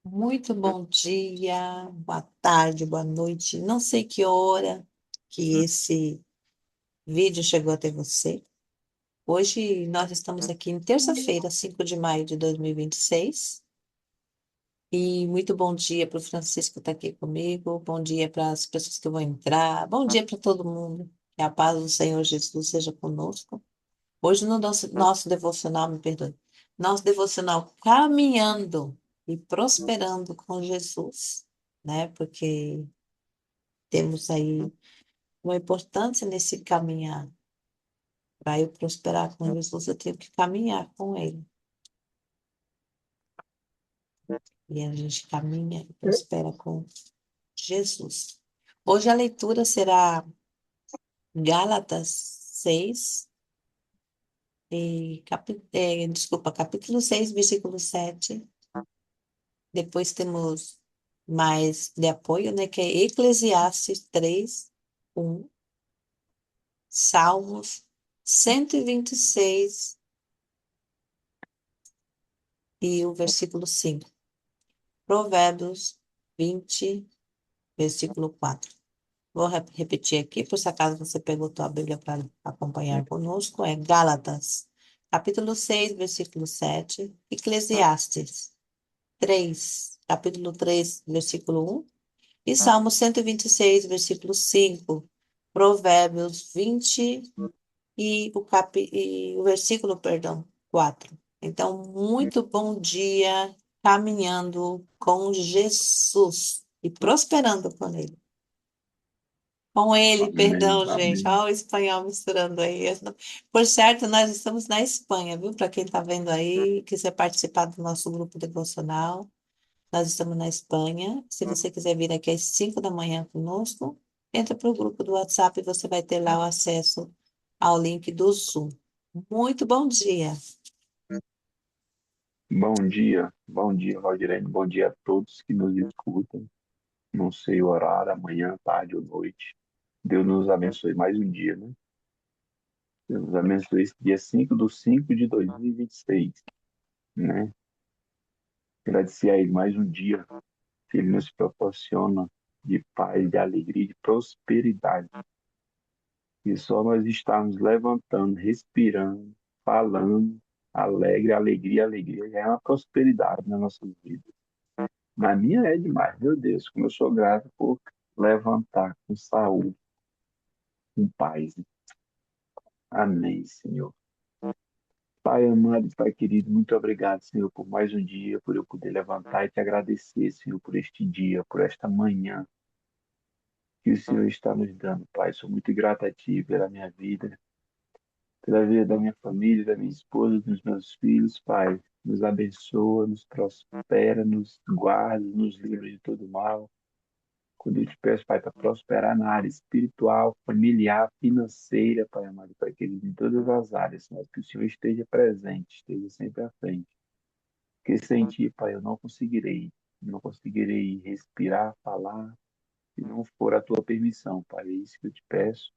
Muito bom dia, boa tarde, boa noite. Não sei que hora que esse vídeo chegou até você. Hoje nós estamos aqui em terça-feira, 5 de maio de 2026. E muito bom dia para o Francisco que está aqui comigo. Bom dia para as pessoas que vão entrar. Bom dia para todo mundo. Que a paz do Senhor Jesus seja conosco. Hoje no nosso devocional, me perdoe, nosso devocional caminhando e prosperando com Jesus, né? Porque temos aí uma importância nesse caminhar. Para eu prosperar com Jesus, eu tenho que caminhar com Ele. E a gente caminha e prospera com Jesus. Hoje a leitura será Gálatas 6 desculpa, capítulo 6 versículo 7. Depois temos mais de apoio, né? Que é Eclesiastes 3:1, Salmos 126 e o versículo 5. Provérbios 20, versículo 4. Vou repetir aqui, por se acaso você pegou tua Bíblia para acompanhar conosco. É Gálatas, capítulo 6 versículo 7. Eclesiastes 3, capítulo 3 versículo 1. E Salmo 126, versículo 5, Provérbios 20 e o versículo, perdão, 4. Então, muito bom dia caminhando com Jesus e prosperando com Ele. Com Ele, Amém, perdão, gente. amém. Olha o espanhol misturando aí. Por certo, nós estamos na Espanha, viu? Para quem está vendo aí, quiser participar do nosso grupo devocional. Nós estamos na Espanha. Se você quiser vir aqui às 5 da manhã conosco, entra para o grupo do WhatsApp e você vai ter lá o acesso ao link do Zoom. Muito bom dia. Bom dia, Valdirene, bom dia a todos que nos escutam. Não sei o horário, amanhã, tarde ou noite. Deus nos abençoe mais um dia, né? Deus nos abençoe esse dia 5/5 de 2026, né? Agradecer a Ele mais um dia que Ele nos proporciona de paz, de alegria, de prosperidade. E só nós estarmos levantando, respirando, falando, alegre, alegria, alegria, já é uma prosperidade na nossa vida. Na minha é demais, meu Deus, como eu sou grato por levantar com saúde, com paz. Amém, Senhor. Pai amado, Pai querido, muito obrigado, Senhor, por mais um dia, por eu poder levantar e te agradecer, Senhor, por este dia, por esta manhã que o Senhor está nos dando, Pai. Sou muito grato a Ti pela minha vida, pela vida da minha família, da minha esposa, dos meus filhos, Pai. Nos abençoa, nos prospera, nos guarda, nos livra de todo mal. Quando eu te peço, Pai, para prosperar na área espiritual, familiar, financeira, Pai amado, Pai querido, em todas as áreas, mas que o Senhor esteja presente, esteja sempre à frente. Porque sem Ti, Pai, eu não conseguirei respirar, falar, se não for a Tua permissão, Pai. É isso que eu te peço.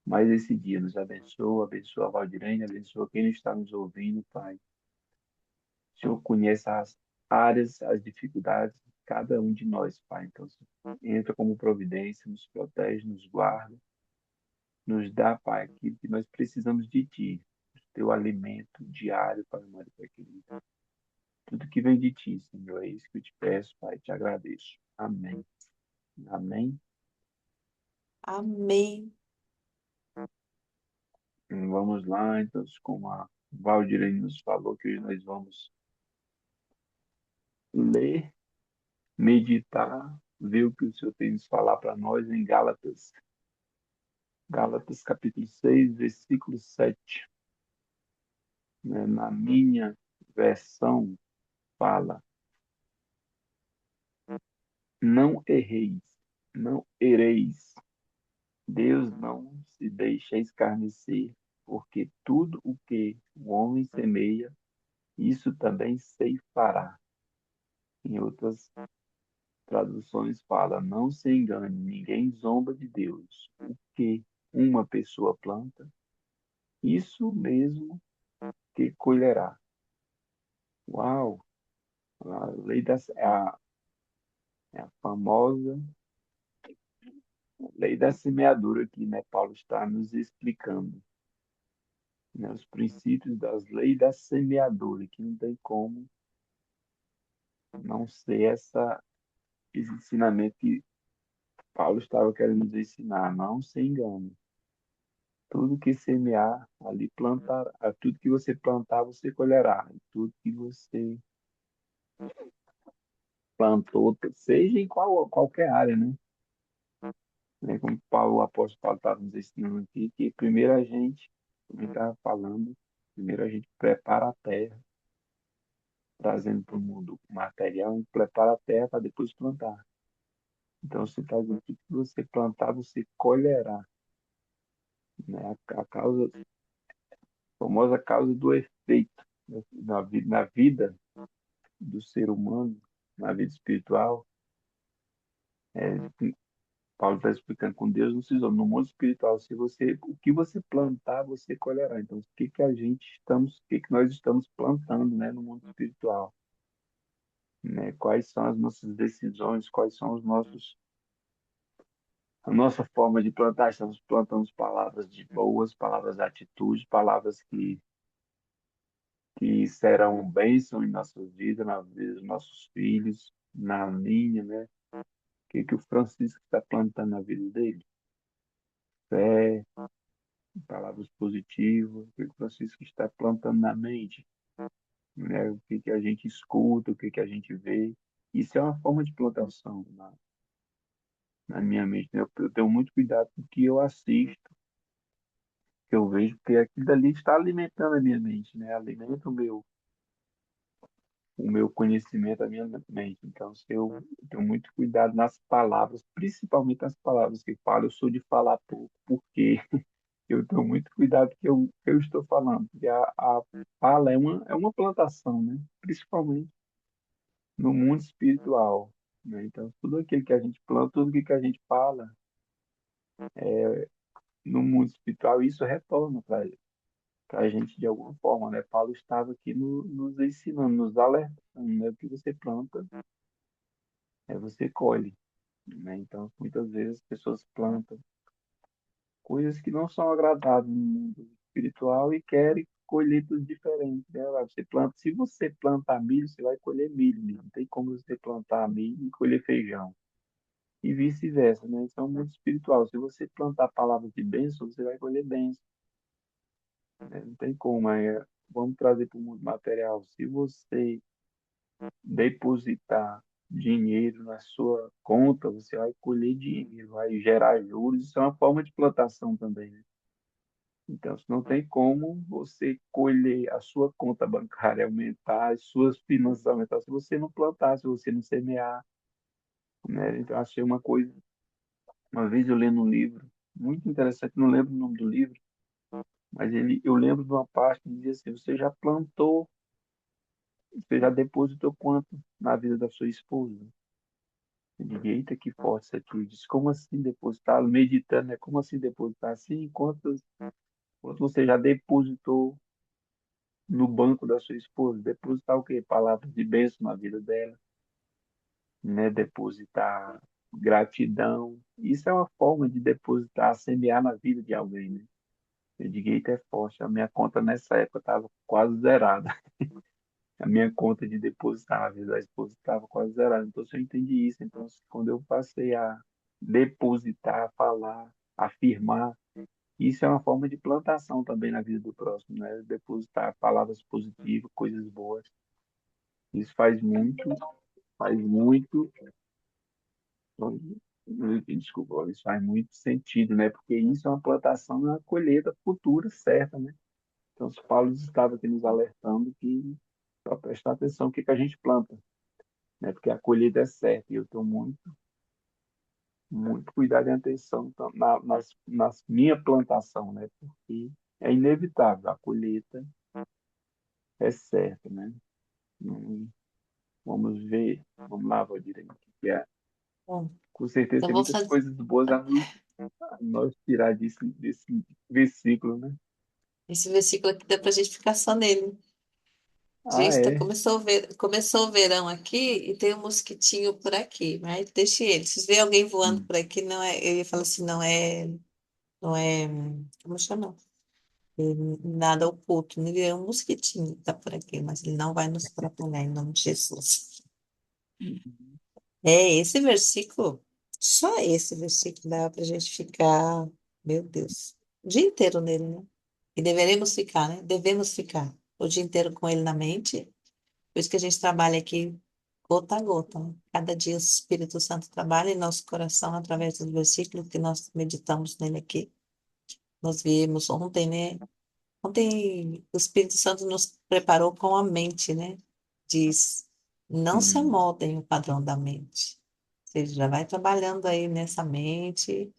Mais esse dia nos abençoa, abençoa a Valdirene, abençoa quem está nos ouvindo, Pai. O Senhor conhece as áreas, as dificuldades de cada um de nós, Pai. Então, entra como providência, nos protege, nos guarda, nos dá, Pai, aquilo que nós precisamos de Ti, teu alimento diário, Pai amado, Pai querido. Tudo que vem de Ti, Senhor, é isso que eu te peço, Pai, te agradeço. Amém. Amém. Amém. Vamos lá, então, como a Valdirene nos falou, que hoje nós vamos ler, meditar, ver o que o Senhor tem nos falar para nós em Gálatas. Gálatas capítulo 6 versículo 7, né? Na minha versão fala: não erreis, não ereis. Deus não se deixa escarnecer, porque tudo o que o homem semeia, isso também ceifará. Em outras traduções fala: não se engane, ninguém zomba de Deus. O que uma pessoa planta, isso mesmo que colherá. Uau! A lei é a famosa lei da semeadura que, né, Paulo está nos explicando, né, os princípios das leis da semeadura, que não tem como não ser esse ensinamento que Paulo estava querendo nos ensinar. Não se engane. Tudo que semear, ali plantar, tudo que você plantar, você colherá. E tudo que você plantou, seja em qualquer área, né? Como Paulo, o apóstolo Paulo estava nos ensinando aqui, que primeiro a gente, como ele estava falando, primeiro a gente prepara a terra, trazendo para o mundo o material, e prepara a terra para depois plantar. Então, você está dizendo que tudo que você plantar, você colherá, né? A causa, a famosa causa do efeito na vida do ser humano, na vida espiritual, é, Paulo está explicando com Deus não se isola. No mundo espiritual, se você, o que você plantar, você colherá. Então, o que que nós estamos plantando, né, no mundo espiritual, né? Quais são as nossas decisões, quais são a nossa forma de plantar? Estamos plantando palavras de boas, palavras de atitude, palavras que serão bênção em nossas vidas, na vida dos nossos filhos, na minha, né? O que que o Francisco está plantando na vida dele? Fé, palavras positivas, o que que o Francisco está plantando na mente, né? O que que a gente escuta, o que que a gente vê. Isso é uma forma de plantação na minha mente, né? Eu tenho muito cuidado com o que eu assisto, que eu vejo, porque aquilo dali está alimentando a minha mente, né? Alimenta o meu conhecimento, a minha mente. Então, se eu tenho muito cuidado nas palavras, principalmente nas palavras que falo, eu sou de falar pouco, porque eu tenho muito cuidado que eu estou falando, porque a fala é uma plantação, né? Principalmente no mundo espiritual, né? Então, tudo aquilo que a gente planta, tudo aquilo que a gente fala no mundo espiritual, isso retorna para a gente de alguma forma, né? Paulo estava aqui nos ensinando, nos alertando, né? O que você planta, você colhe, né? Então, muitas vezes as pessoas plantam coisas que não são agradáveis no mundo espiritual e querem colheitas diferentes, né? Se você plantar milho, você vai colher milho, não tem como você plantar milho e colher feijão. E vice-versa, né? Isso é um mundo espiritual. Se você plantar palavras de bênção, você vai colher bênção, né? Não tem como. Vamos trazer para o mundo material. Se você depositar dinheiro na sua conta, você vai colher dinheiro, vai gerar juros. Isso é uma forma de plantação também, né? Então, não tem como você colher a sua conta bancária aumentar, as suas finanças aumentar, se você não plantar, se você não semear, né? Então, achei uma coisa, uma vez eu lendo um livro, muito interessante, não lembro o nome do livro, mas eu lembro de uma parte que dizia assim, você já depositou quanto na vida da sua esposa? Eu digo, eita, que forte isso aqui. Eu disse, como assim depositar? Meditando, né? Como assim depositar? Assim, quanto você já depositou no banco da sua esposa? Depositar o quê? Palavras de bênção na vida dela, né? Depositar gratidão. Isso é uma forma de depositar, semear na vida de alguém, né? Eu digo, eita, é forte. A minha conta nessa época estava quase zerada. A minha conta de depositar na vida da esposa estava quase zerada. Então, se eu entendi isso, então, quando eu passei a depositar, falar, afirmar, isso é uma forma de plantação também na vida do próximo, né? Depositar palavras positivas, coisas boas. Isso faz muito, desculpa, isso faz muito sentido, né? Porque isso é uma plantação na colheita futura certa, né? Então, os Paulo estava aqui nos alertando que para prestar atenção no que a gente planta, né? Porque a colheita é certa e eu tenho muito, muito cuidado e atenção então, nas minha plantação, né? Porque é inevitável, a colheita é certa, né? Não- Vamos ver, vamos lá, Valdir, o que é. Bom, Com certeza eu tem vou muitas fazer coisas boas a nós tirar desse versículo, né? esse versículo aqui, dá para a gente ficar só nele. Ah, Gente, é? começou o verão aqui e tem um mosquitinho por aqui, mas deixe ele. Se vê alguém voando Hum, por aqui, não é, ele fala assim, não é, como chama? Nada oculto, ele é um mosquitinho que tá por aqui, mas ele não vai nos atrapalhar em nome de Jesus. hum, É esse versículo, só esse versículo dá para a gente ficar, meu Deus, o dia inteiro nele, né? E deveremos ficar, né? Devemos ficar o dia inteiro com ele na mente. Por isso que a gente trabalha aqui gota a gota, né? Cada dia o Espírito Santo trabalha em nosso coração através dos versículos que nós meditamos nele aqui. Nós vimos ontem, né? Ontem o Espírito Santo nos preparou com a mente, né? Diz, não se hum, amoldem o padrão da mente. Você já vai trabalhando aí nessa mente,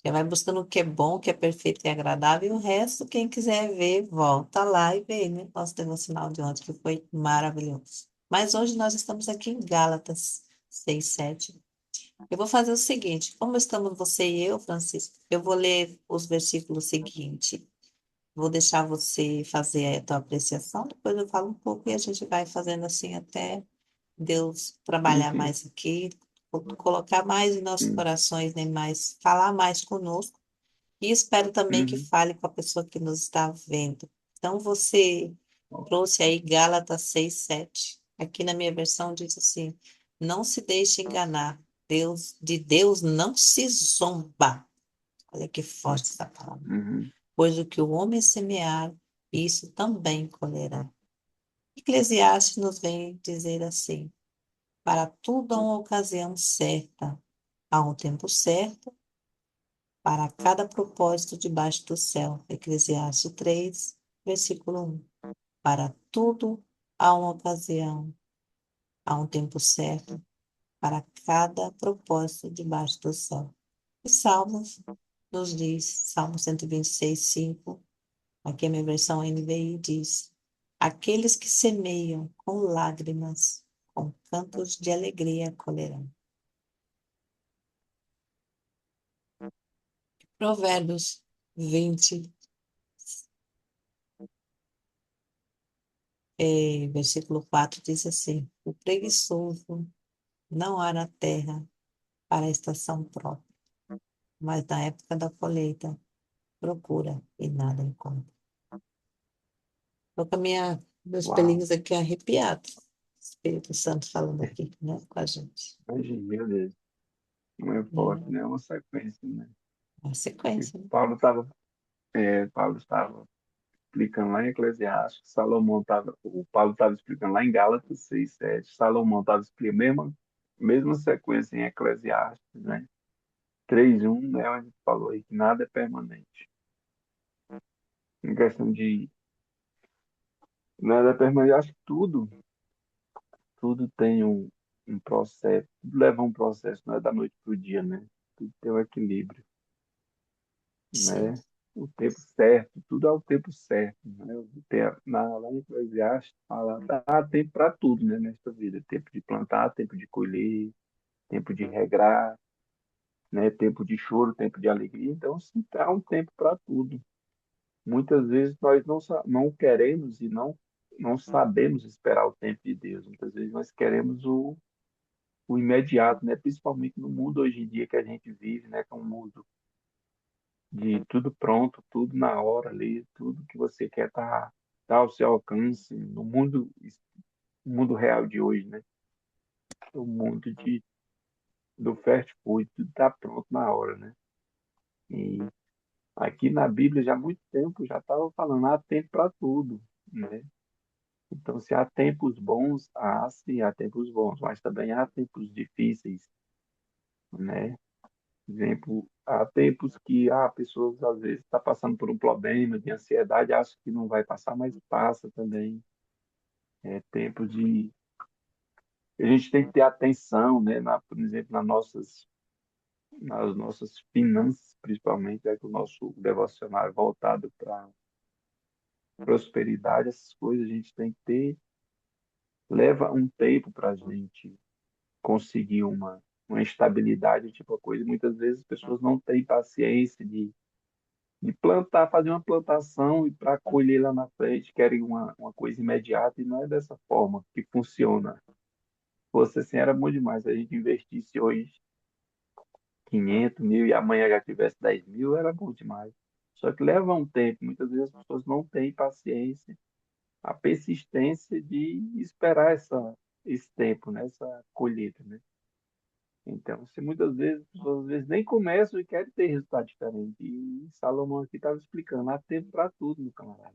já vai buscando o que é bom, o que é perfeito e agradável, e o resto, quem quiser ver, volta lá e vê, né? Nosso devocional de ontem, que foi maravilhoso. Mas hoje nós estamos aqui em Gálatas 6:7. Eu vou fazer o seguinte, como estamos você e eu, Francisco, eu vou ler os versículos seguintes. Vou deixar você fazer a tua apreciação, depois eu falo um pouco e a gente vai fazendo assim até Deus sim, trabalhar sim. mais aqui, colocar mais em nossos Hum, corações, né, mais, falar mais conosco. E espero também que uhum. fale com a pessoa que nos está vendo. Então, você Ó, trouxe aí Gálatas 6:7. Aqui na minha versão diz assim: não se deixe enganar. De Deus não se zomba. Olha que forte essa palavra. uhum, Pois o que o homem semear, isso também colherá. Eclesiastes nos vem dizer assim: para tudo há uma ocasião certa, há um tempo certo para cada propósito debaixo do céu. Eclesiastes 3, versículo 1. Para tudo há uma ocasião, há um tempo certo para cada propósito debaixo do céu. E Salmos nos diz, Salmo 126, 5, aqui é a minha versão NVI diz: aqueles que semeiam com lágrimas, com cantos de alegria colherão. Provérbios 20, versículo 4 diz assim: o preguiçoso não há na terra para a estação própria, mas na época da colheita procura e nada encontra. Estou com meus uau, pelinhos aqui arrepiados. Espírito Santo falando aqui, né, com a gente. imagina, meu Deus. Não é forte, É né? É uma sequência, né? uma E sequência, né? Paulo estava explicando lá em Eclesiastes, o Paulo estava explicando lá em Gálatas 6:7, Salomão estava explicando a mesma sequência em Eclesiastes, né? 3:1, né? Onde falou aí que nada é permanente. Em questão de nada é permanente, acho que tudo tem um processo, tudo leva um processo, não é da noite para o dia, né? Tudo tem um equilíbrio, Sim, né? O tempo certo, tudo ao tempo certo, né? Lá em Eclesiastes fala, há tempo para tudo, né, nesta vida. Tempo de plantar, tempo de colher, tempo de regrar, né? Tempo de choro, tempo de alegria. Então, sim, há um tempo para tudo. Muitas vezes nós não queremos e não sabemos esperar o tempo de Deus. Muitas vezes nós queremos o imediato, né? Principalmente no mundo hoje em dia que a gente vive, né? Que é um mundo de tudo pronto, tudo na hora ali, tudo que você quer tá ao seu alcance no mundo real de hoje, né? O mundo do fast food, tudo tá pronto na hora, né? E aqui na Bíblia já há muito tempo já estava falando, há tempo para tudo, né? Então, se há tempos bons, sim, há tempos bons, mas também há tempos difíceis, né? Exemplo, há tempos que pessoas às vezes estão passando por um problema de ansiedade, acha que não vai passar, mas passa também. É tempo de a gente tem que ter atenção, né, por exemplo, nas nossas finanças, principalmente, é que o nosso devocional é voltado para prosperidade, essas coisas a gente tem que ter, leva um tempo para a gente conseguir uma estabilidade, tipo a coisa. Muitas vezes as pessoas não têm paciência de plantar, fazer uma plantação e para colher lá na frente, querem uma coisa imediata e não é dessa forma que funciona. Fosse assim, era bom demais. Se a gente investisse hoje 500 mil e amanhã já tivesse 10 mil, era bom demais. Só que leva um tempo. Muitas vezes as pessoas não têm paciência, a persistência de esperar esse tempo, né? Essa colheita, né? Então, se muitas vezes, as pessoas às vezes nem começam e querem ter resultado diferente. E Salomão aqui estava explicando, há tempo para tudo, meu camarada.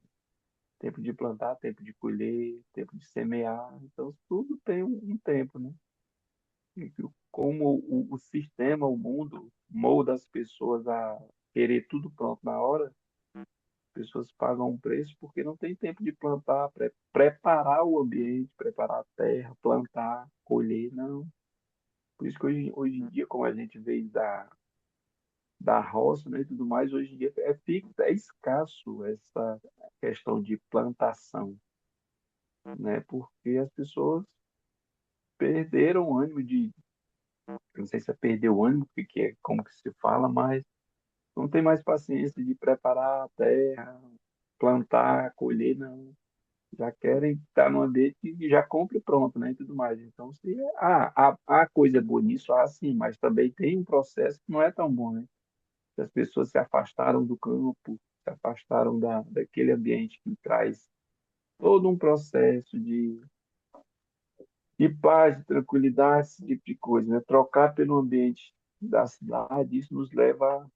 Tempo de plantar, tempo de colher, tempo de semear. Então, tudo tem um tempo, né? E como o sistema, o mundo, molda as pessoas a querer tudo pronto na hora, as pessoas pagam um preço porque não tem tempo de plantar, preparar o ambiente, preparar a terra, plantar, colher, não. Por isso que hoje em dia, como a gente veio da roça, né, e tudo mais, hoje em dia é escasso essa questão de plantação, né? Porque as pessoas perderam o ânimo de, não sei se é perder o ânimo, porque é como que se fala, mas não tem mais paciência de preparar a terra, plantar, colher, não. Já querem estar no ambiente e já compre pronto, né, e tudo mais. Então, se há coisa boa nisso, há sim, mas também tem um processo que não é tão bom, né? As pessoas se afastaram do campo, se afastaram daquele ambiente que traz todo um processo de paz, de tranquilidade, esse tipo de coisa, né? Trocar pelo ambiente da cidade, isso nos leva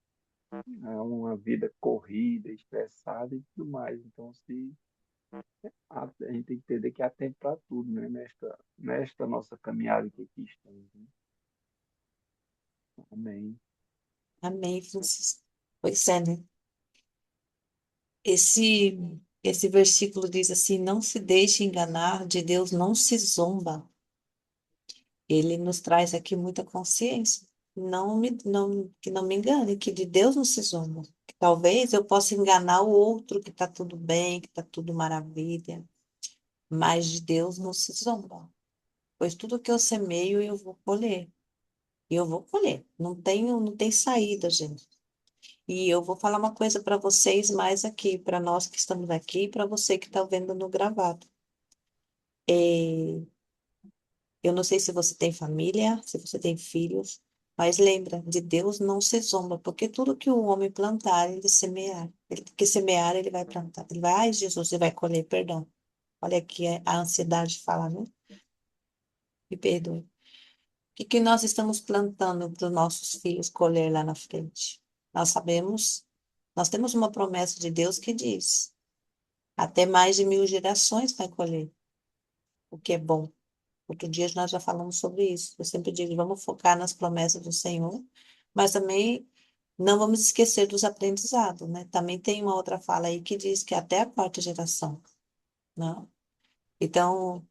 a uma vida corrida, estressada e tudo mais. Então, a gente tem que entender que há tempo para tudo, né? Nesta nossa caminhada que aqui estamos, né? Amém. Amém, Francisco. Pois é, né? Esse versículo diz assim: não se deixe enganar, de Deus não se zomba. Ele nos traz aqui muita consciência. Que não me engane, que de Deus não se zomba. Que talvez eu possa enganar o outro que está tudo bem, que está tudo maravilha, mas de Deus não se zomba. Pois tudo que eu semeio eu vou colher. E eu vou colher. Não tem saída, gente. E eu vou falar uma coisa para vocês mais aqui, para nós que estamos aqui, e para você que está vendo no gravado. É, eu não sei se você tem família, se você tem filhos, mas lembra, de Deus não se zomba, porque tudo que o homem plantar, ele semear. Ele que semear, ele vai plantar. Ele vai, ai, Jesus, ele vai colher, perdão. Olha aqui a ansiedade fala, né? Me perdoe. O que nós estamos plantando para os nossos filhos colher lá na frente? Nós sabemos, nós temos uma promessa de Deus que diz: até mais de 1000 gerações vai colher, o que é bom. Outro dia nós já falamos sobre isso. Eu sempre digo, vamos focar nas promessas do Senhor, mas também não vamos esquecer dos aprendizados, né? Também tem uma outra fala aí que diz que até a quarta geração, né? Então,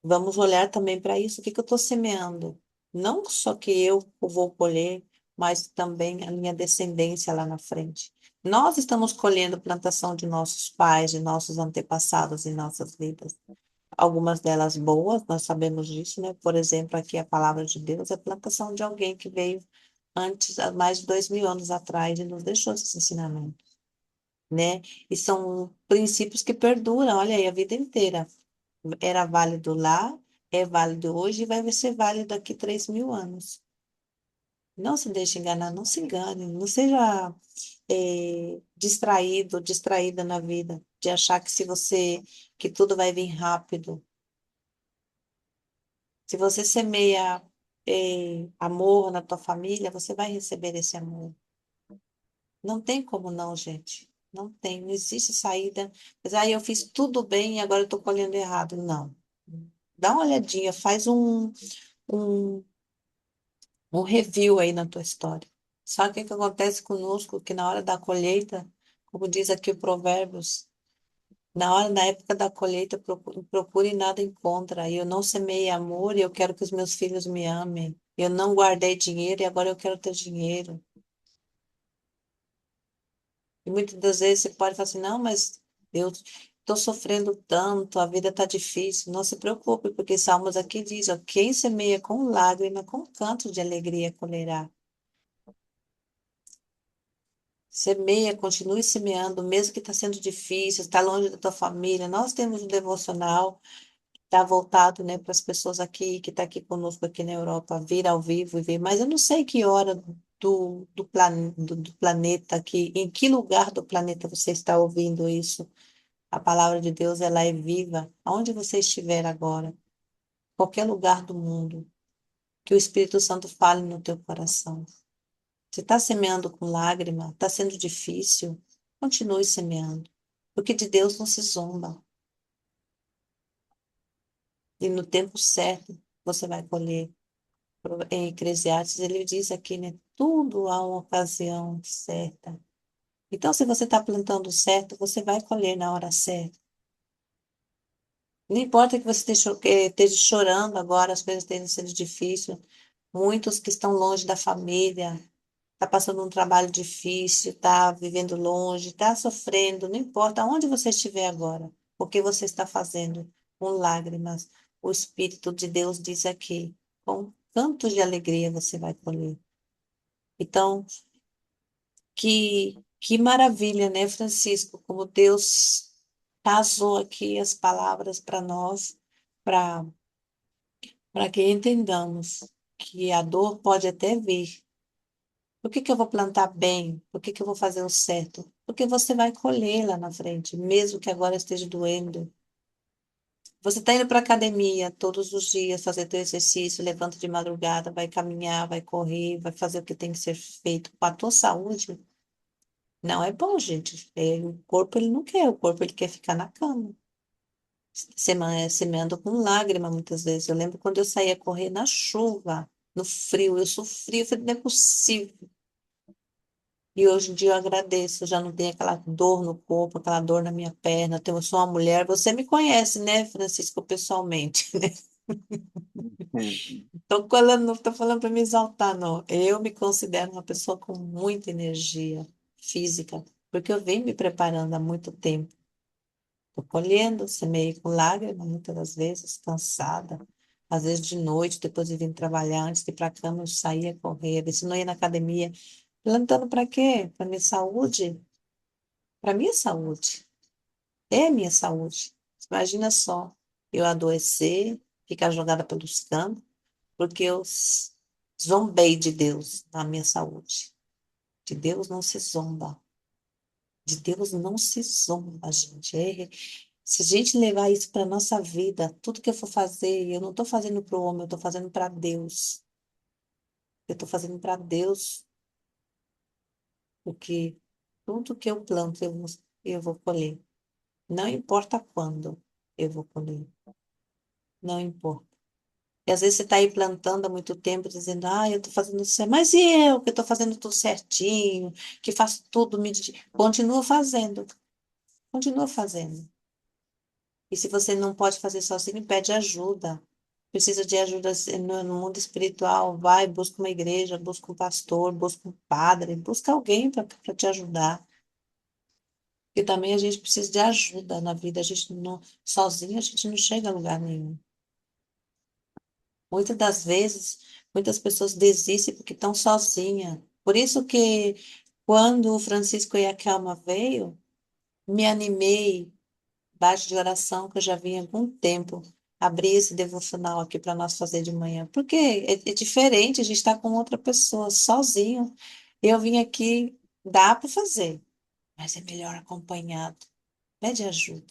vamos olhar também para isso. O que que eu estou semeando? Não só que eu vou colher, mas também a minha descendência lá na frente. Nós estamos colhendo plantação de nossos pais, de nossos antepassados em nossas vidas. Algumas delas boas, nós sabemos disso, né? Por exemplo, aqui a palavra de Deus é a plantação de alguém que veio antes, há mais de 2000 anos atrás, e nos deixou esses ensinamentos, né? E são princípios que perduram, olha aí, a vida inteira. Era válido lá, é válido hoje e vai ser válido daqui 3000 anos. Não se deixe enganar, não se engane, não seja distraído, distraída na vida, de achar que se você, que tudo vai vir rápido. Se você semeia amor na tua família, você vai receber esse amor. Não tem como não, gente. Não tem, não existe saída. Mas aí eu fiz tudo bem e agora eu estou colhendo errado. Não. Dá uma olhadinha, faz um, um review aí na tua história. Sabe o que que acontece conosco? Que na hora da colheita, como diz aqui o Provérbios, na época da colheita, procure e nada encontra. E eu não semeei amor e eu quero que os meus filhos me amem. Eu não guardei dinheiro e agora eu quero ter dinheiro. E muitas das vezes você pode falar assim, não, mas eu estou sofrendo tanto, a vida está difícil. Não se preocupe, porque Salmos aqui diz, ó, quem semeia com lágrima, com canto de alegria colherá. Semeia, continue semeando, mesmo que está sendo difícil, está longe da tua família. Nós temos um devocional, está voltado, né, para as pessoas aqui, que está aqui conosco aqui na Europa, vir ao vivo e ver, mas eu não sei que hora do planeta aqui, em que lugar do planeta você está ouvindo isso. A palavra de Deus, ela é viva, aonde você estiver agora, qualquer lugar do mundo, que o Espírito Santo fale no teu coração. Você está semeando com lágrima, está sendo difícil, continue semeando, porque de Deus não se zomba. E no tempo certo você vai colher. Em Eclesiastes ele diz aqui, né? Tudo há uma ocasião certa. Então, se você está plantando certo, você vai colher na hora certa. Não importa que você esteja chorando agora, as coisas estejam sendo difíceis. Muitos que estão longe da família, está passando um trabalho difícil, está vivendo longe, está sofrendo, não importa onde você estiver agora, o que você está fazendo com lágrimas, o Espírito de Deus diz aqui, com cantos de alegria você vai colher. Então, que maravilha, né, Francisco, como Deus casou aqui as palavras para nós, para para que entendamos que a dor pode até vir. Por que que eu vou plantar bem? Por que que eu vou fazer o certo? Porque você vai colher lá na frente, mesmo que agora esteja doendo. Você está indo para academia todos os dias, fazer teu exercício, levanta de madrugada, vai caminhar, vai correr, vai fazer o que tem que ser feito com a tua saúde. Não é bom, gente. O corpo ele não quer, o corpo ele quer ficar na cama. Semeando com lágrima muitas vezes. Eu lembro quando eu saía correr na chuva, no frio, eu sofria, eu falei, não é possível. E hoje em dia eu agradeço, eu já não tenho aquela dor no corpo, aquela dor na minha perna. Eu sou uma mulher, você me conhece, né, Francisco, pessoalmente, né? Não tô falando para me exaltar, não. Eu me considero uma pessoa com muita energia física, porque eu venho me preparando há muito tempo. Tô colhendo, semeei com lágrimas, muitas das vezes, cansada. Às vezes de noite, depois de vir trabalhar, antes de ir para a cama, eu saía correr. Se não ia na academia, plantando para quê? Para minha saúde? Para minha saúde. É minha saúde. Imagina só, eu adoecer, ficar jogada pelos cantos, porque eu zombei de Deus na minha saúde. De Deus não se zomba. De Deus não se zomba, gente. Se a gente levar isso para nossa vida, tudo que eu for fazer, eu não estou fazendo para o homem, eu estou fazendo para Deus. Eu estou fazendo para Deus, porque tudo que eu planto, eu vou colher. Não importa quando eu vou colher. Não importa. E às vezes você está aí plantando há muito tempo, dizendo, eu estou fazendo certo. Mas e eu, que estou fazendo tudo certinho, que faço tudo, continua fazendo. Continua fazendo. E se você não pode fazer sozinho, pede ajuda. Precisa de ajuda no mundo espiritual, vai, busca uma igreja, busca um pastor, busca um padre, busca alguém para te ajudar. Porque também a gente precisa de ajuda na vida. A gente não, sozinho a gente não chega a lugar nenhum. Muitas das vezes, muitas pessoas desistem porque estão sozinhas. Por isso que quando o Francisco e a Kelma veio, me animei baixo de oração, que eu já vinha há algum tempo, abrir esse devocional aqui para nós fazer de manhã. Porque é diferente, a gente está com outra pessoa, sozinho. Eu vim aqui, dá para fazer, mas é melhor acompanhado. Pede ajuda,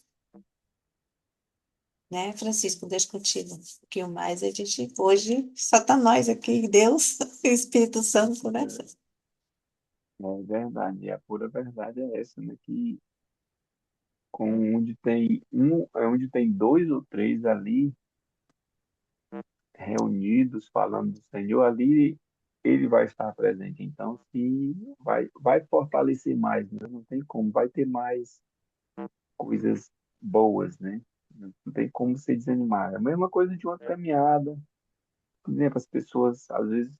né, Francisco? Deixa contigo um pouquinho mais. A gente, hoje, só tá nós aqui, Deus, o Espírito Santo, né? É verdade, e a pura verdade é essa, né? Que com onde tem onde tem dois ou três ali reunidos falando do Senhor, ali ele vai estar presente. Então, se vai fortalecer mais, né? Não tem como, vai ter mais coisas boas, né? Não tem como se desanimar. É a mesma coisa de uma caminhada. Por exemplo, as pessoas, às vezes,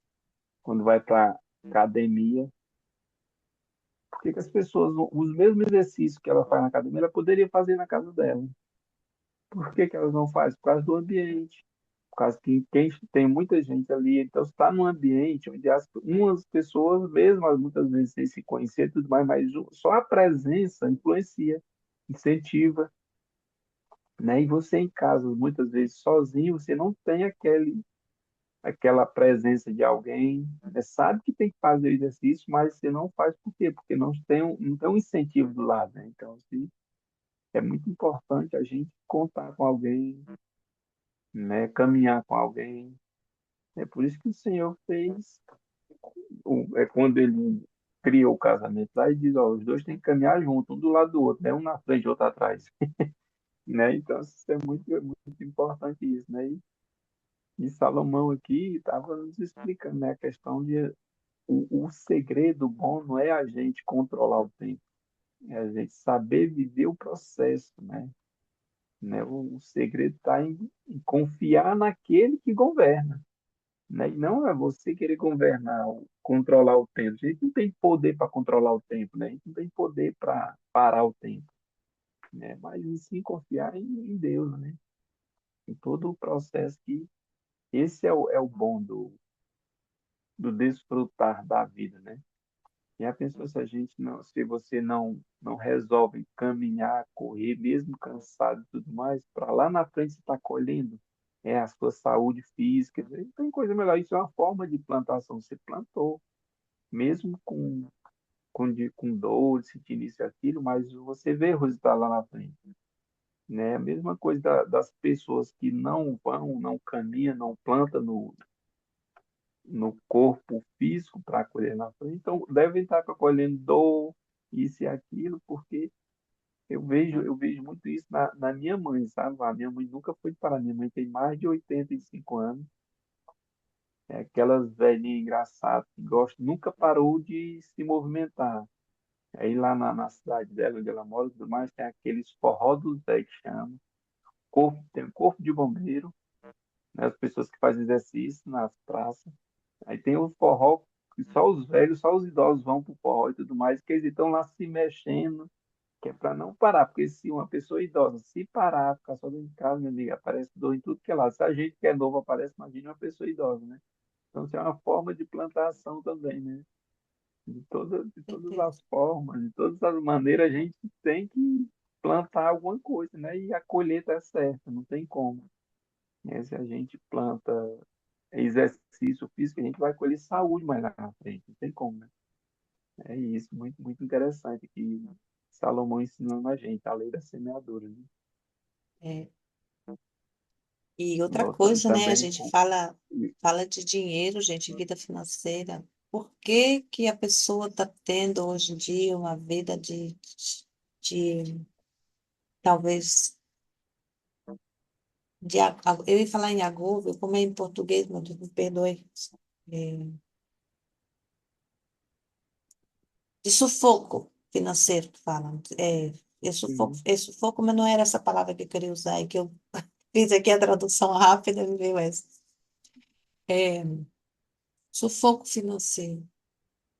quando vai para academia, por que que as pessoas, os mesmos exercícios que ela faz na academia, ela poderia fazer na casa dela? Por que que elas não fazem? Por causa do ambiente. Por causa que tem muita gente ali, então você está num ambiente onde umas pessoas, mesmo muitas vezes sem se conhecer e tudo mais, mas só a presença influencia, incentiva, né? E você em casa, muitas vezes sozinho, você não tem aquela presença de alguém, né? Sabe que tem que fazer o exercício, mas você não faz por quê? Porque não tem um incentivo do lado, né? Então, assim, é muito importante a gente contar com alguém, né? Caminhar com alguém. É por isso que o Senhor fez, quando ele criou o casamento lá, e diz, ó, os dois têm que caminhar juntos, um do lado do outro, né? Um na frente, outro atrás, né? Então, isso é muito importante isso, né? E Salomão aqui estava nos explicando, né, a questão de o segredo bom não é a gente controlar o tempo, é a gente saber viver o processo, né? O segredo está em confiar naquele que governa, né? E não é você querer governar, controlar o tempo. A gente não tem poder para controlar o tempo, né? A gente não tem poder para parar o tempo, né? Mas em sim confiar em Deus, né? Em todo o processo que esse é o bom do desfrutar da vida, né? E a pessoa, se a gente não, se você não resolve caminhar, correr, mesmo cansado e tudo mais, para lá na frente você está colhendo a sua saúde física. Não tem coisa melhor. Isso é uma forma de plantação. Você plantou, mesmo com dor, sentindo isso e aquilo, mas você vê o resultado lá na frente. Né? A mesma coisa das pessoas que não vão, não caminham, não plantam no corpo físico para colher na frente. Então, devem estar colhendo dor, isso e aquilo, porque eu vejo muito isso na minha mãe, sabe? A minha mãe nunca foi parar. Minha mãe tem mais de 85 anos. É aquelas velhinhas engraçadas que gostam, nunca parou de se movimentar. Aí lá na cidade dela, onde ela mora, e tudo mais, tem aqueles forró do Zé que chama. Tem um corpo de bombeiro, né? As pessoas que fazem exercício nas praças. Aí tem o forró, que só os velhos, só os idosos vão pro forró e tudo mais, que eles estão lá se mexendo, que é para não parar, porque se uma pessoa idosa se parar, ficar só dentro de casa, minha amiga, aparece dor em tudo que é lado. Se a gente que é novo aparece, imagina uma pessoa idosa, né? Então, isso é uma forma de plantação também, né? De todas Perfeito. as formas, de todas as maneiras, a gente tem que plantar alguma coisa, né? E a colheita é certa, não tem como. Né? Se a gente planta exercício físico, a gente vai colher saúde mais lá na frente, não tem como, né? É isso, muito, muito interessante que Salomão ensinando a gente, a lei da semeadura, né? É. E outra Voltando coisa, né? A também gente com. fala de dinheiro, gente, vida financeira. Por que que a pessoa está tendo hoje em dia uma vida de talvez, eu ia falar em agúvio, como é em português, meu Deus, me perdoe. É, de sufoco financeiro, que falam. Sim, É sufoco, mas não era essa palavra que eu queria usar, é que eu fiz aqui a tradução rápida e me veio essa. É, sufoco financeiro.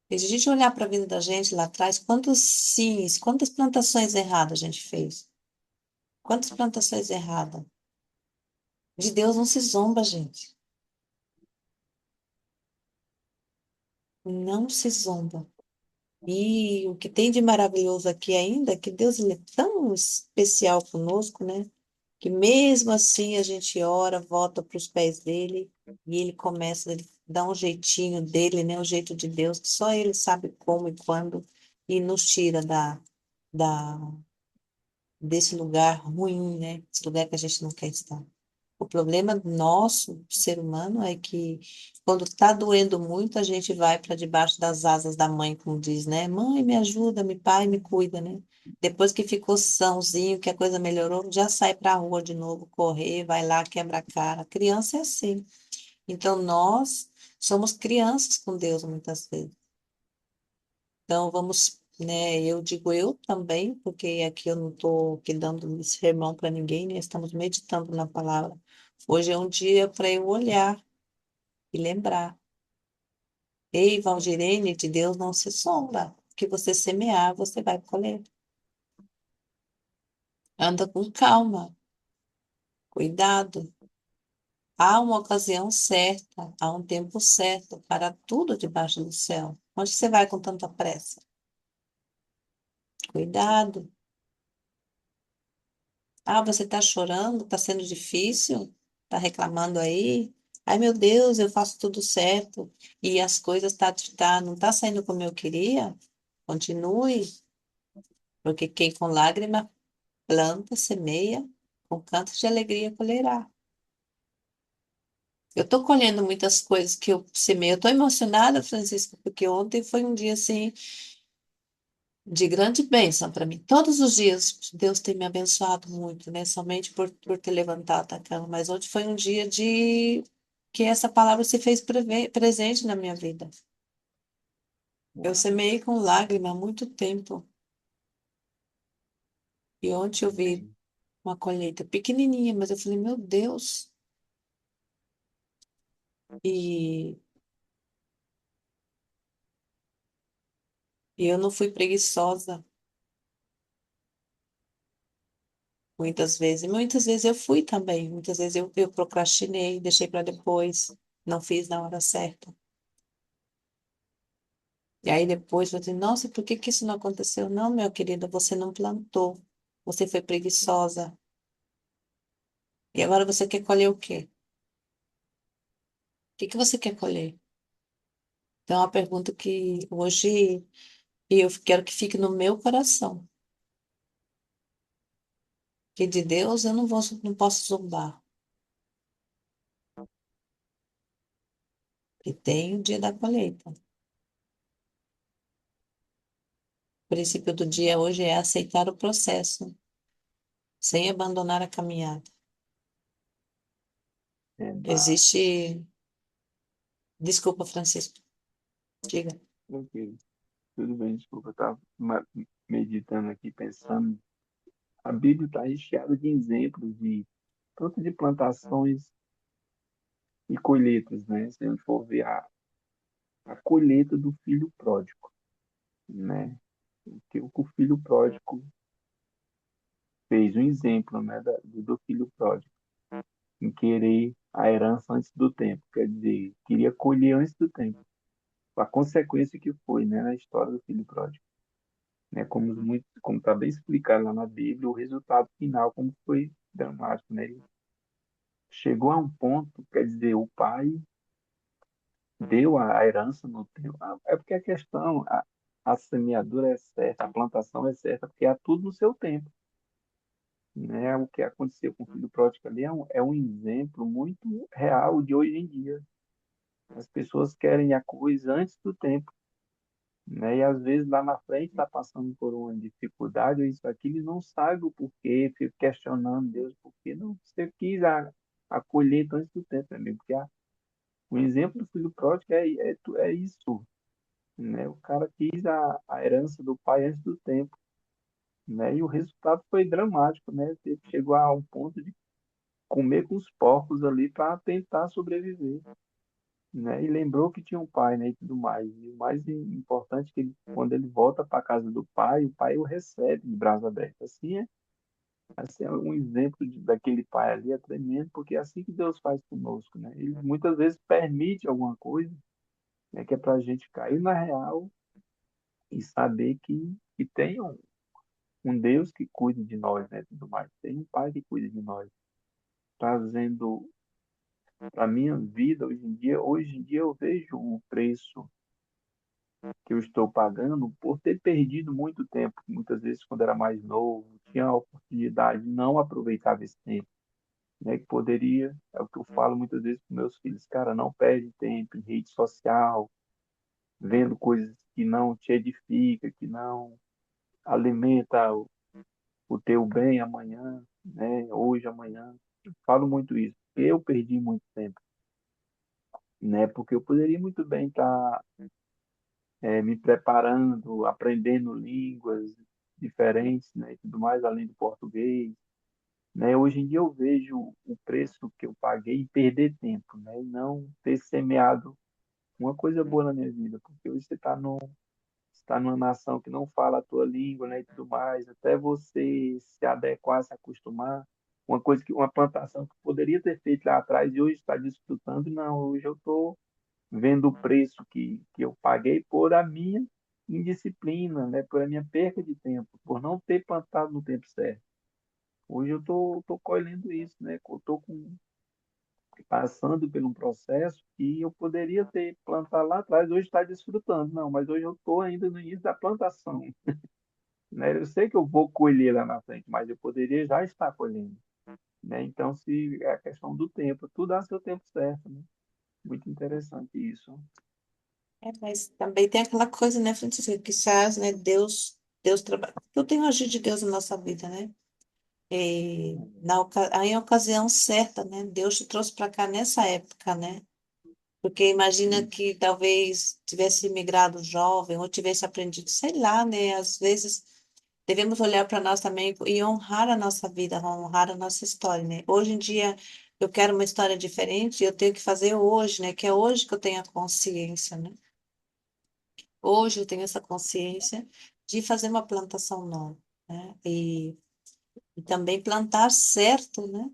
E se a gente olhar para a vida da gente lá atrás, quantos sims, quantas plantações erradas a gente fez? Quantas plantações erradas? De Deus não se zomba, gente. Não se zomba. E o que tem de maravilhoso aqui ainda é que Deus ele é tão especial conosco, né? Que mesmo assim a gente ora, volta para os pés dele e ele começa a dar um jeitinho dele, né? O jeito de Deus, que só ele sabe como e quando, e nos tira da, desse lugar ruim, né? Esse lugar que a gente não quer estar. O problema nosso, do ser humano, é que quando está doendo muito, a gente vai para debaixo das asas da mãe, como diz, né? Mãe, me ajuda, me pai, me cuida, né? Depois que ficou sãozinho, que a coisa melhorou, já sai para a rua de novo, correr, vai lá, quebra a cara. Criança é assim. Então, nós somos crianças com Deus muitas vezes. Então, vamos, né? Eu digo eu também, porque aqui eu não estou aqui dando sermão para ninguém, né? Estamos meditando na palavra. Hoje é um dia para eu olhar e lembrar. Ei, Valdirene, de Deus não se sombra. O que você semear, você vai colher. Anda com calma, cuidado. Há uma ocasião certa, há um tempo certo para tudo debaixo do céu. Onde você vai com tanta pressa? Cuidado. Ah, você está chorando? Está sendo difícil? Está reclamando aí? Ai, meu Deus, eu faço tudo certo e as coisas não tá saindo como eu queria? Continue, porque quem com lágrima planta, semeia, com cantos de alegria colherá. Eu estou colhendo muitas coisas que eu semeio. Eu estou emocionada, Francisco, porque ontem foi um dia assim de grande bênção para mim. Todos os dias Deus tem me abençoado muito, né? Somente por ter levantado da cama. Mas ontem foi um dia de que essa palavra se fez presente na minha vida. Eu Uau, semeei com lágrima há muito tempo. E ontem eu vi amém. uma colheita pequenininha, mas eu falei, meu Deus. E, e eu não fui preguiçosa muitas vezes eu fui também. Muitas vezes eu procrastinei, deixei para depois, não fiz na hora certa. E aí depois eu falei, nossa, por que que isso não aconteceu? Não, meu querido, você não plantou. Você foi preguiçosa. E agora você quer colher o quê? O que que você quer colher? Então, é uma pergunta que hoje eu quero que fique no meu coração. Que de Deus eu não posso zombar. E tem o dia da colheita. O princípio do dia hoje é aceitar o processo, sem abandonar a caminhada. Verdade. Existe. Desculpa, Francisco. Diga. Tranquilo. Tudo bem, desculpa. Eu estava meditando aqui, pensando. A Bíblia está recheada de exemplos de tanto de plantações e colheitas, né? Se a gente for ver a colheita do filho pródigo, né? O que o filho pródigo fez, um exemplo, né, do filho pródigo, em querer a herança antes do tempo, quer dizer, queria colher antes do tempo. A consequência que foi, né, na história do filho pródigo, né, como está bem explicado lá na Bíblia, o resultado final, como foi dramático, né? Ele chegou a um ponto, quer dizer, o pai deu a herança no tempo. É porque a questão, a semeadura é certa, a plantação é certa, porque há tudo no seu tempo, né? O que aconteceu com o filho pródigo ali é um exemplo muito real de hoje em dia. As pessoas querem a coisa antes do tempo, né? E às vezes lá na frente está passando por uma dificuldade ou isso aqui, ele não sabe o porquê, fica questionando Deus, por que não você quis a colheita antes do tempo, amigo? Porque o exemplo do filho pródigo é isso, né? O cara quis a herança do pai antes do tempo, né? E o resultado foi dramático, né? Ele chegou a um ponto de comer com os porcos ali para tentar sobreviver, né? E lembrou que tinha um pai, né? E tudo mais. E o mais importante é que quando ele volta para a casa do pai, o pai o recebe de braços abertos. Assim é um exemplo daquele pai ali é tremendo, porque é assim que Deus faz conosco, né? Ele muitas vezes permite alguma coisa, né? Que é para a gente cair na real e saber que tem um Deus que cuida de nós, né? Tudo mais. Tem um pai que cuida de nós, trazendo para minha vida hoje em dia eu vejo o preço que eu estou pagando por ter perdido muito tempo. Muitas vezes, quando era mais novo, tinha a oportunidade, não aproveitava esse tempo, né? Que poderia, é o que eu falo muitas vezes para meus filhos, cara, não perde tempo em rede social, vendo coisas que não te edifica, que não alimenta o teu bem amanhã, né? Hoje, amanhã. Eu falo muito isso. Eu perdi muito tempo, né? Porque eu poderia muito bem estar me preparando, aprendendo línguas diferentes, né, e tudo mais, além do português, né? Hoje em dia eu vejo o preço que eu paguei em perder tempo, né, e não ter semeado uma coisa boa na minha vida, porque hoje você está numa nação que não fala a tua língua, né, e tudo mais, até você se adequar, se acostumar, uma coisa que uma plantação que eu poderia ter feito lá atrás e hoje está desfrutando, não, hoje eu estou vendo o preço que eu paguei por a minha indisciplina, né, por a minha perca de tempo, por não ter plantado no tempo certo. Hoje eu tô colhendo isso, né? Eu estou passando por um processo que eu poderia ter plantado lá atrás, hoje está desfrutando. Não, mas hoje eu estou ainda no início da plantação, né? Eu sei que eu vou colher lá na frente, mas eu poderia já estar colhendo, né? Então, se é a questão do tempo, tudo dá seu tempo certo, né? Muito interessante isso. Mas também tem aquela coisa, né, Francisco, que quizás, né, Deus trabalha. Eu tenho agido de Deus na nossa vida, né? Em ocasião certa, né? Deus te trouxe para cá nessa época, né? Porque imagina Sim, que talvez tivesse imigrado jovem ou tivesse aprendido, sei lá, né? Às vezes devemos olhar para nós também e honrar a nossa vida, honrar a nossa história, né? Hoje em dia eu quero uma história diferente, eu tenho que fazer hoje, né? Que é hoje que eu tenho a consciência, né? Hoje eu tenho essa consciência de fazer uma plantação nova, né? E também plantar certo, né?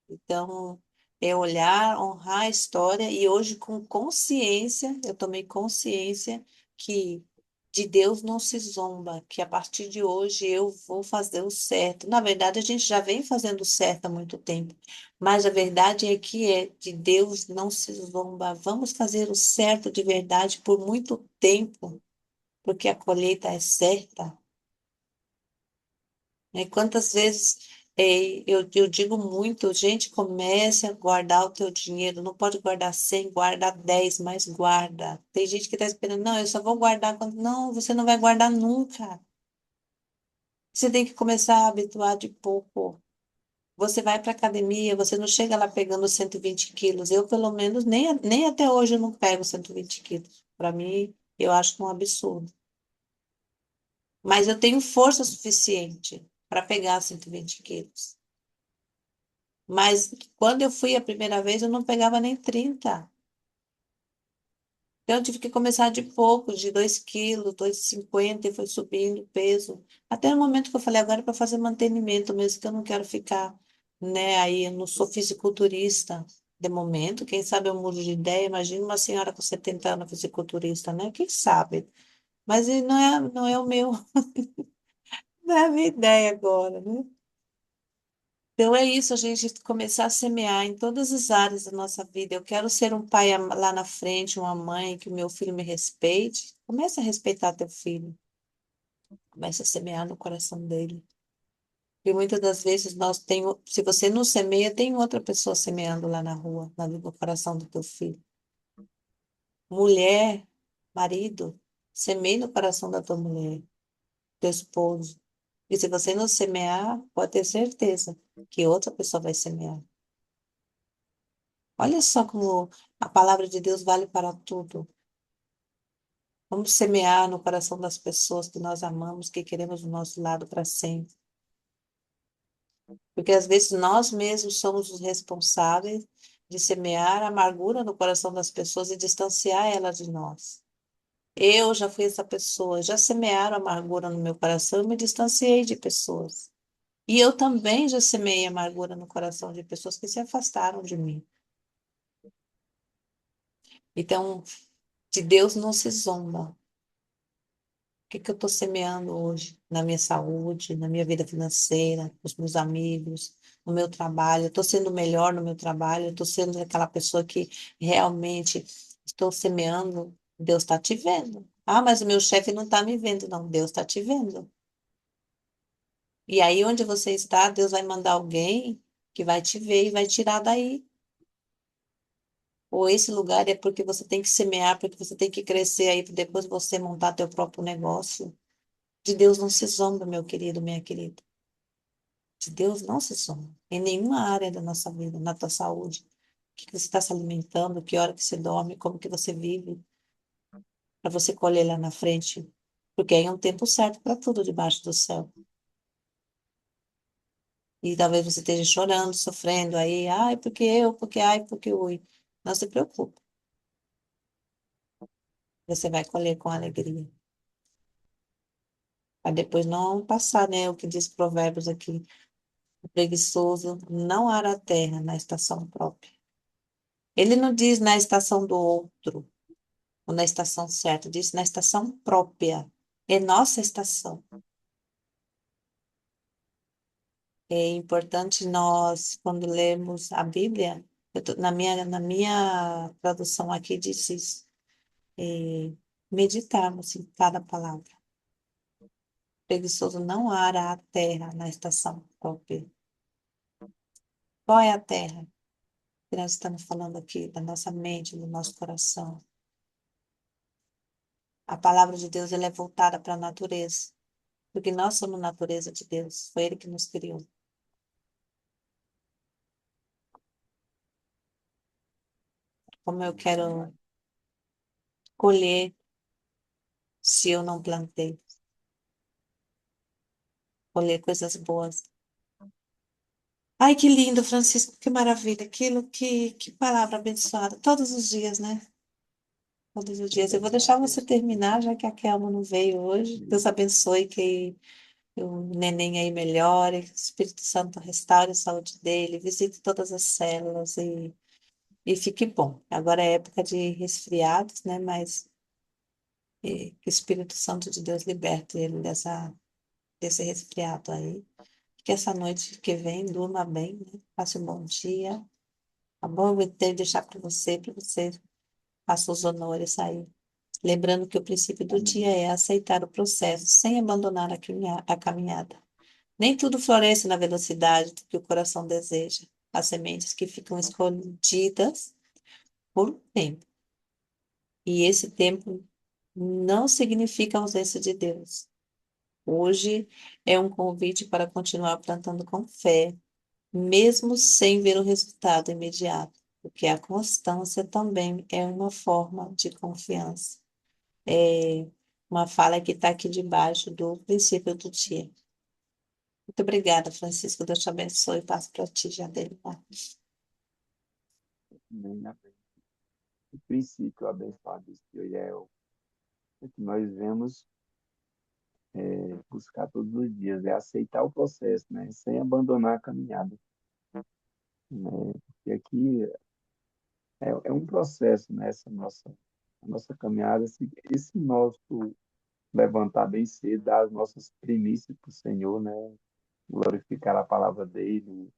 Então, é olhar, honrar a história e hoje com consciência, eu tomei consciência que de Deus não se zomba, que a partir de hoje eu vou fazer o certo. Na verdade, a gente já vem fazendo o certo há muito tempo, mas a verdade é que de Deus não se zomba. Vamos fazer o certo de verdade por muito tempo, porque a colheita é certa. Né? Quantas vezes eu digo muito, gente, comece a guardar o teu dinheiro. Não pode guardar 100, guarda 10, mas guarda. Tem gente que está esperando, não, eu só vou guardar quando. Não, você não vai guardar nunca. Você tem que começar a habituar de pouco. Você vai para academia, você não chega lá pegando 120 quilos. Eu, pelo menos, nem até hoje eu não pego 120 quilos. Para mim, eu acho que é um absurdo. Mas eu tenho força suficiente para pegar 120 quilos. Mas quando eu fui a primeira vez, eu não pegava nem 30. Então, eu tive que começar de pouco, de 2 quilos, 2,50 e foi subindo o peso. Até o momento que eu falei, agora é para fazer mantenimento mesmo, que eu não quero ficar, né, aí, eu não sou fisiculturista de momento. Quem sabe eu mudo de ideia. Imagina uma senhora com 70 anos fisiculturista, né? Quem sabe? Mas não é o meu, não é a minha ideia agora, né? Então é isso, a gente começar a semear em todas as áreas da nossa vida. Eu quero ser um pai lá na frente, uma mãe, que o meu filho me respeite. Comece a respeitar teu filho. Comece a semear no coração dele. E muitas das vezes se você não semeia, tem outra pessoa semeando lá na rua, no coração do teu filho. Mulher, marido, semeie no coração da tua mulher, teu esposo. E se você não semear, pode ter certeza que outra pessoa vai semear. Olha só como a palavra de Deus vale para tudo. Vamos semear no coração das pessoas que nós amamos, que queremos do nosso lado para sempre. Porque às vezes nós mesmos somos os responsáveis de semear a amargura no coração das pessoas e distanciar elas de nós. Eu já fui essa pessoa, já semearam amargura no meu coração e me distanciei de pessoas. E eu também já semeei amargura no coração de pessoas que se afastaram de mim. Então, de Deus não se zomba. Que eu estou semeando hoje na minha saúde, na minha vida financeira, com os meus amigos, no meu trabalho? Eu estou sendo melhor no meu trabalho, eu estou sendo aquela pessoa que realmente estou semeando. Deus está te vendo. Ah, mas o meu chefe não está me vendo, não. Deus está te vendo. E aí, onde você está, Deus vai mandar alguém que vai te ver e vai tirar daí. Ou esse lugar é porque você tem que semear, porque você tem que crescer aí, para depois você montar teu próprio negócio. De Deus não se zomba, meu querido, minha querida. De Deus não se zomba. Em nenhuma área da nossa vida, na tua saúde. O que que você está se alimentando, que hora que você dorme, como que você vive, para você colher lá na frente. Porque aí é um tempo certo para tudo debaixo do céu. E talvez você esteja chorando, sofrendo aí, ai, porque eu, porque ai, porque eu. Não se preocupe. Você vai colher com alegria. Para depois não passar, né? O que diz Provérbios aqui. O preguiçoso não ara a terra na estação própria. Ele não diz na estação do outro, ou na estação certa, diz na estação própria. É nossa estação. É importante nós, quando lemos a Bíblia, na minha tradução aqui diz isso, meditarmos em cada palavra. Preguiçoso não ara a terra na estação própria. Qual é a terra que nós estamos falando aqui? Da nossa mente, do nosso coração. A palavra de Deus ela é voltada para a natureza, porque nós somos natureza de Deus. Foi Ele que nos criou. Como eu quero colher se eu não plantei? Colher coisas boas. Ai, que lindo, Francisco, que maravilha. Aquilo que palavra abençoada. Todos os dias, né? Todos os dias. Eu vou deixar Exato. você terminar, já que a Kelma não veio hoje. Deus abençoe que o neném aí melhore, que o Espírito Santo restaure a saúde dele, visite todas as células e fique bom. Agora é época de resfriados, né? Mas que o Espírito Santo de Deus liberte ele desse resfriado aí. Que essa noite que vem durma bem, né? Passe um bom dia. Tá bom? Eu vou deixar para você faça os honores aí. Lembrando que o princípio do dia Amém. é aceitar o processo sem abandonar a caminhada. Nem tudo floresce na velocidade que o coração deseja. Há sementes que ficam escondidas por um tempo. E esse tempo não significa ausência de Deus. Hoje é um convite para continuar plantando com fé, mesmo sem ver o resultado imediato, porque a constância também é uma forma de confiança. É uma fala que está aqui debaixo do princípio do dia. Muito obrigada, Francisco. Deus te abençoe e passo para ti já dele. Amém. Amém. O princípio abençoado desse dia é que nós vemos buscar todos os dias, é aceitar o processo, né? Sem abandonar a caminhada, né? Porque aqui é um processo, né? A nossa caminhada, esse nosso levantar bem cedo, dar as nossas primícias para o Senhor, né? Glorificar a palavra dele,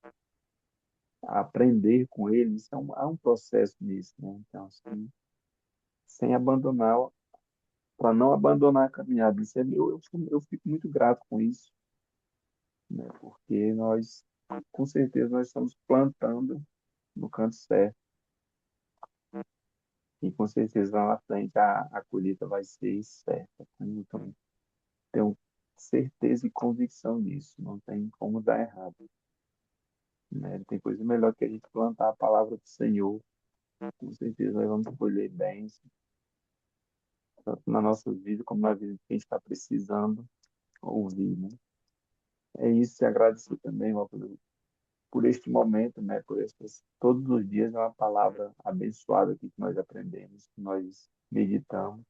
aprender com ele, há um processo nisso, né? Então, assim, sem abandonar, para não abandonar a caminhada, eu fico muito grato com isso, né? Porque com certeza, nós estamos plantando no canto certo e com certeza lá na frente a colheita vai ser certa. Então, tenho certeza e convicção nisso, não tem como dar errado, né? Tem coisa melhor que a gente plantar a palavra do Senhor. Com certeza nós vamos colher bens, tanto na nossa vida como na vida de quem está precisando ouvir, né? É isso, e agradecer também, irmão, por este momento, né? Todos os dias é uma palavra abençoada aqui que nós aprendemos, que nós meditamos.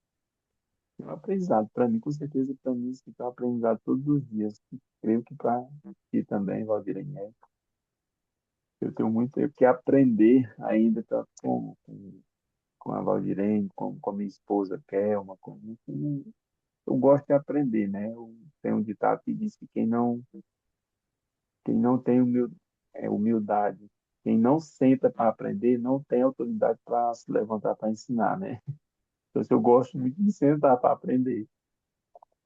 É um aprendizado para mim, com certeza para mim, isso aqui é um aprendizado todos os dias. Creio que para ti também, Valdir. Eu tenho muito o que aprender ainda, tanto com a Valdirene, com a minha esposa Kelma. Eu gosto de aprender, né? Tem um ditado que diz que quem não tem humildade, quem não senta para aprender, não tem autoridade para se levantar para ensinar, né? Então, assim, eu gosto muito de sentar para aprender,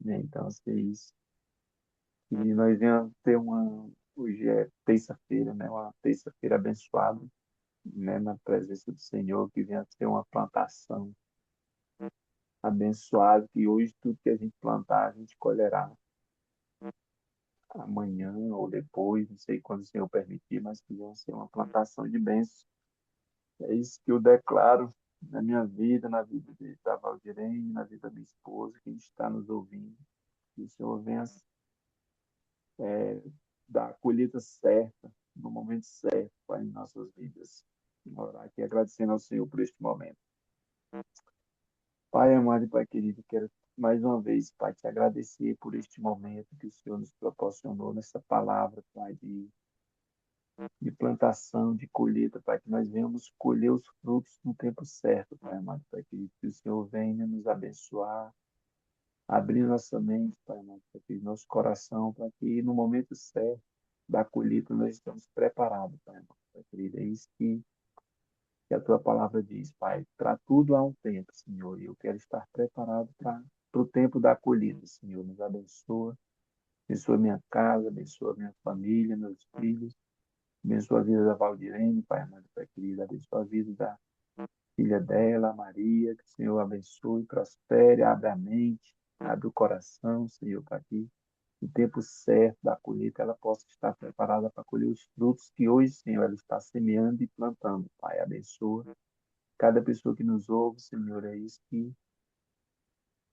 né? Então, assim, é isso. E nós viemos ter hoje é terça-feira, né? Uma terça-feira abençoada, né? Na presença do Senhor, que venha ter uma plantação abençoada, que hoje tudo que a gente plantar, a gente colherá amanhã ou depois, não sei quando o Senhor permitir, mas que venha ser uma plantação de bênçãos. É isso que eu declaro na minha vida, na vida da Valdirene, na vida da minha esposa, que está nos ouvindo. Que o Senhor venha dar a colheita certa, no momento certo, Pai, em nossas vidas. Vou orar aqui agradecendo ao Senhor por este momento. Pai amado e Pai querido, quero mais uma vez, Pai, te agradecer por este momento que o Senhor nos proporcionou nessa palavra, Pai, de plantação, de colheita, Pai, que nós venhamos colher os frutos no tempo certo, Pai amado, Pai querido, que o Senhor venha nos abençoar, abrir nossa mente, Pai amado, Pai querido, nosso coração, para que no momento certo da colheita nós estamos preparados, Pai amado, Pai querido. É isso que a tua palavra diz, Pai. Para tudo há um tempo, Senhor, e eu quero estar preparado para o tempo da colheita, Senhor. Nos abençoa, abençoa minha casa, abençoa minha família, meus filhos, abençoa a vida da Valdirene, Pai amado, Pai querido, abençoa a vida da filha dela, Maria, que o Senhor abençoe, prospere, abre a mente, abre o coração, Senhor, para que no tempo certo da colheita ela possa estar preparada para colher os frutos que hoje, Senhor, ela está semeando e plantando. Pai, abençoa cada pessoa que nos ouve, Senhor, é isso que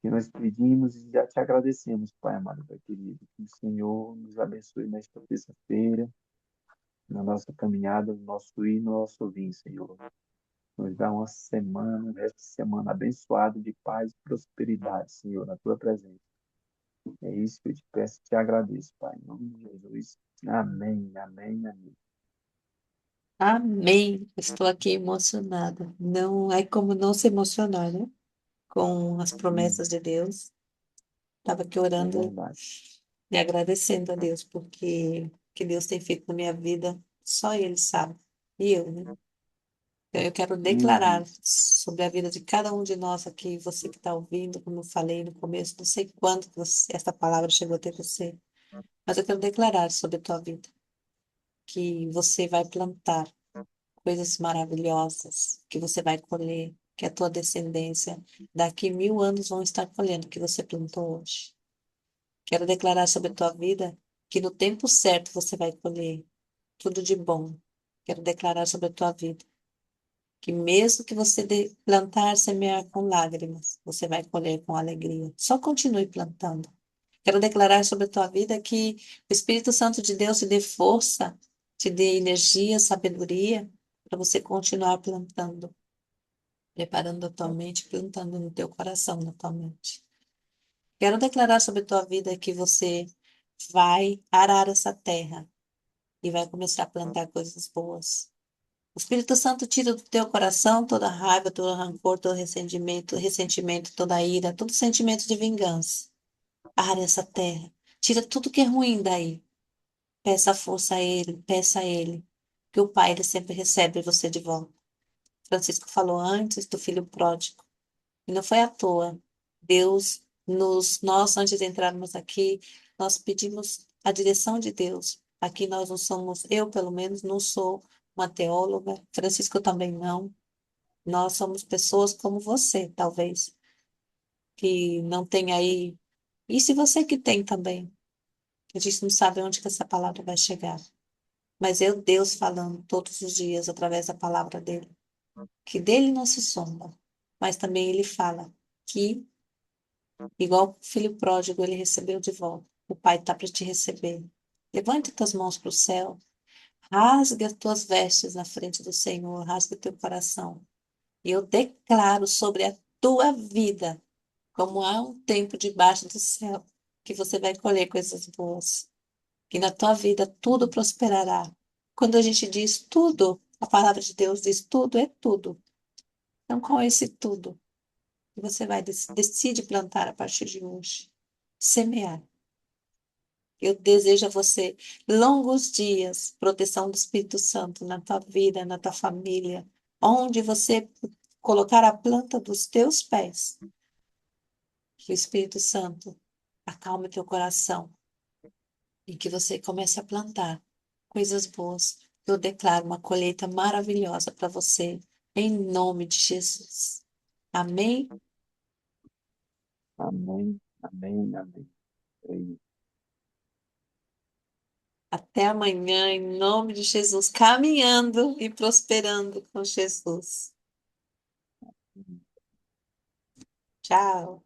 nós pedimos e já te agradecemos, Pai amado, Pai querido. Que o Senhor nos abençoe nesta terça-feira, na nossa caminhada, no nosso ir, no nosso vir, Senhor. Nos dá uma semana, um resto de semana abençoado de paz e prosperidade, Senhor, na tua presença. É isso que eu te peço e te agradeço, Pai. Em nome de Jesus. Amém, amém, amém. Amém. Estou aqui emocionada. Não é como não se emocionar, né? Com as promessas de Deus. Estava aqui É orando verdade. e agradecendo a Deus, porque o que Deus tem feito na minha vida, só Ele sabe. E eu, né? Então, eu quero declarar Uhum, sobre a vida de cada um de nós aqui, você que está ouvindo, como eu falei no começo, não sei quando que essa palavra chegou até você, mas eu quero declarar sobre a tua vida, que você vai plantar coisas maravilhosas, que você vai colher, que a tua descendência daqui 1000 anos vão estar colhendo o que você plantou hoje. Quero declarar sobre a tua vida que no tempo certo você vai colher tudo de bom. Quero declarar sobre a tua vida que mesmo que você plantar, semear com lágrimas, você vai colher com alegria. Só continue plantando. Quero declarar sobre a tua vida que o Espírito Santo de Deus te dê força, te dê energia, sabedoria, para você continuar plantando, preparando a tua mente, plantando no teu coração, na tua mente. Quero declarar sobre a tua vida que você vai arar essa terra e vai começar a plantar coisas boas. O Espírito Santo tira do teu coração toda raiva, todo rancor, todo ressentimento, toda ira, todo sentimento de vingança. Ara essa terra. Tira tudo que é ruim daí. Peça força a Ele, peça a Ele, que o Pai ele sempre recebe você de volta. Francisco falou antes do filho pródigo. E não foi à toa. Nós antes de entrarmos aqui, nós pedimos a direção de Deus. Aqui nós não somos, eu pelo menos não sou uma teóloga, Francisco também não. Nós somos pessoas como você, talvez, que não tem aí. E se você que tem também, a gente não sabe onde que essa palavra vai chegar. Mas é o Deus falando todos os dias através da palavra dele, que dele não se sombra, mas também ele fala que igual o filho pródigo, ele recebeu de volta. O pai está para te receber. Levante tuas mãos para o céu. Rasga as tuas vestes na frente do Senhor. Rasga teu coração. E eu declaro sobre a tua vida, como há um tempo debaixo do céu, que você vai colher coisas boas. Que na tua vida tudo prosperará. Quando a gente diz tudo, a palavra de Deus diz tudo é tudo. Então, qual é esse tudo que você vai decide plantar a partir de hoje? Semear. Eu desejo a você longos dias, proteção do Espírito Santo na tua vida, na tua família, onde você colocar a planta dos teus pés. Que o Espírito Santo acalme teu coração e que você comece a plantar coisas boas. Eu declaro uma colheita maravilhosa para você, em nome de Jesus. Amém? amém, amém, amém. É isso. Até amanhã, em nome de Jesus, caminhando e prosperando com Jesus. Tchau.